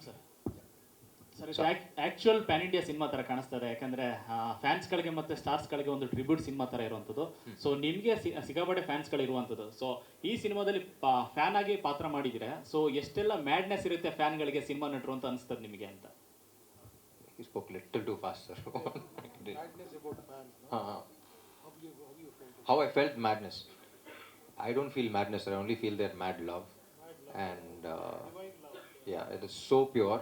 Sir sir ಇದು actual PAN India cinema ಥರ ಕಾಣಿಸ್ತದೆ, ಯಾಕಂದರೆ ಫ್ಯಾನ್ಸ್ಗಳಿಗೆ ಮತ್ತು ಸ್ಟಾರ್ಸ್ಗಳಿಗೆ ಒಂದು ಟ್ರಿಬ್ಯೂಟ್ ಸಿನಿಮಾ ಥರ ಇರುವಂಥದ್ದು. ಸೊ ನಿಮಗೆ ಸಿಕ್ಕಾಪಟ್ಟೆ ಫ್ಯಾನ್ಸ್ಗಳಿರುವಂಥದ್ದು. ಸೊ ಈ ಸಿನಿಮಾದಲ್ಲಿ ಫ್ಯಾನ್ ಆಗಿ ಪಾತ್ರ ಮಾಡಿದರೆ ಸೊ ಎಷ್ಟೆಲ್ಲ ಮ್ಯಾಡ್ನೆಸ್ ಇರುತ್ತೆ ಫ್ಯಾನ್ಗಳಿಗೆ ಸಿನಿಮಾ ನಟರು ಅಂತ ಅನಿಸ್ತದೆ ನಿಮಗೆ ಅಂತ? He spoke little too fast, sir. Madness about fans, no? How you felt it? How I felt madness. I don't feel madness, sir. I only feel their mad love. And Divine love. yeah, it is so pure.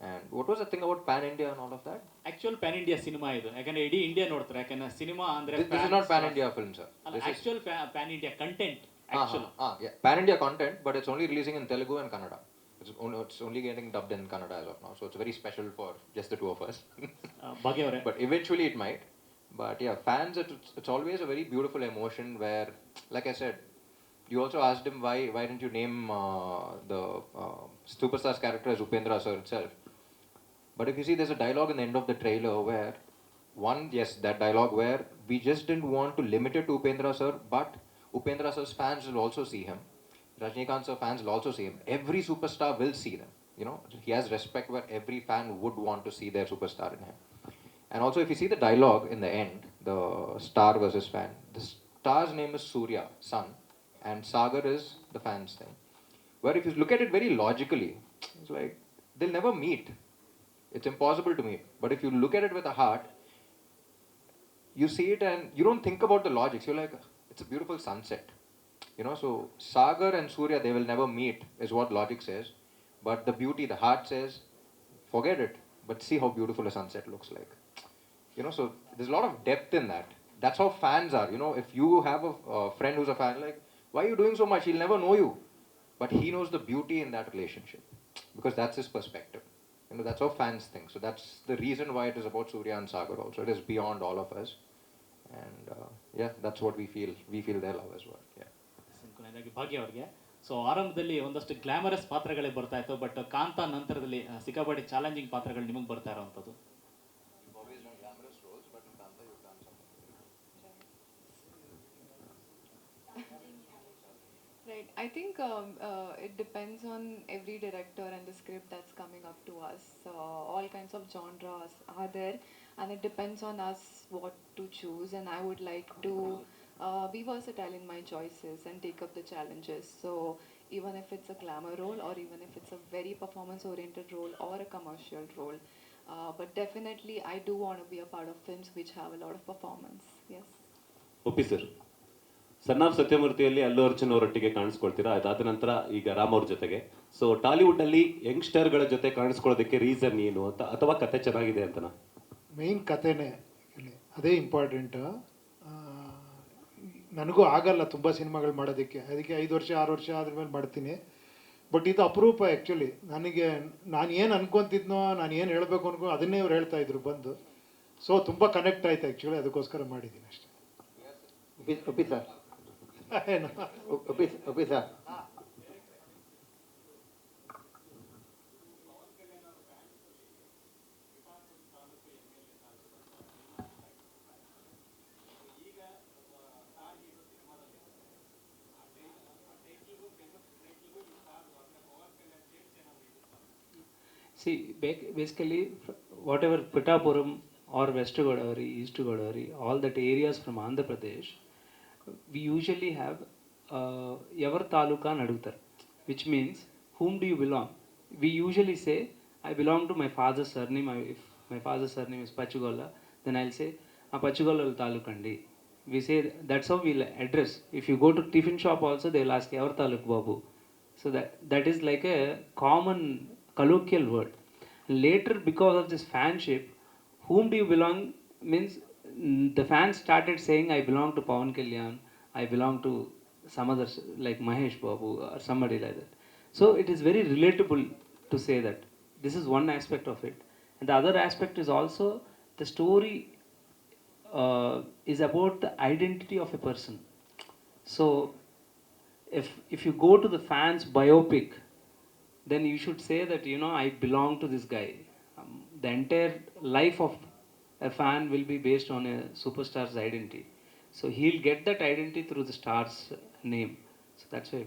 And what was the thing about Pan India and all of that? Actual PAN India cinema ಇದು, ಯಾಕಂದರೆ ಇಡೀ India ನೋಡ್ತಾರೆ. ಯಾಕಂದರೆ cinema ಅಂದರೆ This is not Pan India film, sir. ಅಲ್ಲ, actual PAN India content. Yeah, Pan India content, but it's only releasing in Telugu and Kannada. It's only getting dubbed in Kannada as of now, so it's very special for just the two of us. ಭಾಗ್ಯ ಅವರೇ, But eventually it might. But yeah, fans, it's always a very beautiful emotion where, like I said, you also asked him why didn't you name the superstar's character as Upendra sir itself. But if you see, there's a dialogue in the end of the trailer where, that dialogue where we just didn't want to limit it to Upendra sir, but Upendra sir's fans will also see him. Rajinikanth sir fans will also see him. Every superstar will see them. You know, he has respect where every fan would want to see their superstar in him. And also, if you see the dialogue in the end, the star versus fan, the star's name is Surya, sun, and Sagar is the fan's thing. Where if you look at it very logically, it's like they'll never meet. It's impossible to meet. But if you look at it with a heart, you see it and you don't think about the logics. You're like, it's a beautiful sunset. You know, so Sagar and Surya, they will never meet, is what logic says. But the beauty, the heart says, forget it. But see how beautiful a sunset looks like. You know, so there's a lot of depth in that. That's how fans are. You know, if you have a friend who's a fan, like, why are you doing so much? He'll never know you. But he knows the beauty in that relationship. Because that's his perspective. You know, that's how fans think. So that's the reason why it is about Surya and Sagar also. It is beyond all of us. And yeah, that's what we feel. We feel their love as well. Yeah. ಕೊನೆಯದಾಗಿ ಭಾಗ್ಯ ಅವ್ರಿಗೆ, so ಆರಂಭದಲ್ಲಿ ಒಂದಷ್ಟು glamorous ಪಾತ್ರಗಳೇ ಬರ್ತಾ ಇತ್ತು, but ಕಾಂತ ನಂತರದಲ್ಲಿ ಸಿಕ್ಕಾಪಟ್ಟೆ challenging ಪಾತ್ರಗಳು ನಿಮಗೆ ಬರ್ತಾ ಇರೋವಂಥದ್ದು. Right. I think it depends on every director and the script that's coming up to us. All kinds of genres are there, and it depends on us what to choose. And I would like to be versatile in my choices and take up the challenges. So even if it's a glamour role, or even if it's a very performance-oriented role or a commercial role, but definitely I do want to be a part of films which have a lot of performance. Yes. ಒಪ್ಪಿ sir. Son of ಸತ್ಯಮೂರ್ತಿಯಲ್ಲಿ Allu Arjun ಅವರೊಟ್ಟಿಗೆ ಕಾಣಿಸ್ಕೊಳ್ತೀರಾ, ಅದಾದ ನಂತರ ಈಗ ರಾಮ್ ಅವ್ರ ಜೊತೆಗೆ. So ಟಾಲಿವುಡ್ನಲ್ಲಿ ಯಂಗ್ಸ್ಟರ್ಗಳ ಜೊತೆ ಕಾಣಿಸ್ಕೊಳ್ಳೋದಕ್ಕೆ reason ಏನು ಅಂತ, ಅಥವಾ ಕತೆ ಚೆನ್ನಾಗಿದೆ ಅಂತನಾ? ಮೇಯ್ನ್ ಕಥೆನೇ ಇಲ್ಲಿ, ಅದೇ ಇಂಪಾರ್ಟೆಂಟ್. ನನಗೂ ಆಗಲ್ಲ ತುಂಬ ಸಿನಿಮಾಗಳು ಮಾಡೋದಕ್ಕೆ, ಅದಕ್ಕೆ 5 ವರ್ಷ 6 ವರ್ಷ ಆದ್ರ ಮೇಲೆ ಮಾಡ್ತೀನಿ. ಬಟ್ ಇದು ಅಪರೂಪ ಆ್ಯಕ್ಚುಲಿ. ನನಗೆ ನಾನು ಏನು ಅನ್ಕೊತಿದ್ನೋ, ನಾನು ಏನು ಹೇಳಬೇಕು ಅನ್ಕೊ ಅದನ್ನೇ ಅವ್ರು ಹೇಳ್ತಾ ಇದ್ರು ಬಂದು. ಸೊ ತುಂಬ ಕನೆಕ್ಟ್ ಆಯ್ತು ಆ್ಯಕ್ಚುಲಿ, ಅದಕ್ಕೋಸ್ಕರ ಮಾಡಿದ್ದೀನಿ ಅಷ್ಟೇ. ಒಪ್ಪಿ ಸರ್, ಏನು ಒಪ್ಪಿ sir. See, basically, whatever Pittapuram or West Godavari, East Godavari, all that areas from Andhra Pradesh, we usually have Yavar Taluka Nadutar, which means whom do you belong? We usually say, I belong to my father's surname. If my father's surname is Pachugola, then I'll say, Pachugola Talukandi. We say, that's how we'll address. If you go to tiffin shop also, they'll ask Yavar Taluk Babu. So that is like a common colloquial word. Later, because of this fanship, whom do you belong means the fans started saying, I belong to Pawan Kalyan, I belong to some others like Mahesh Babu or somebody like that. So it is very relatable to say that. This is one aspect of it. And the other aspect is also the story is about the identity of a person. So if you go to the fans biopic, then you should say that, you know, I belong to this guy. The entire life of a fan will be based on a superstar's identity. So he'll get that identity through the star's name. So that's why we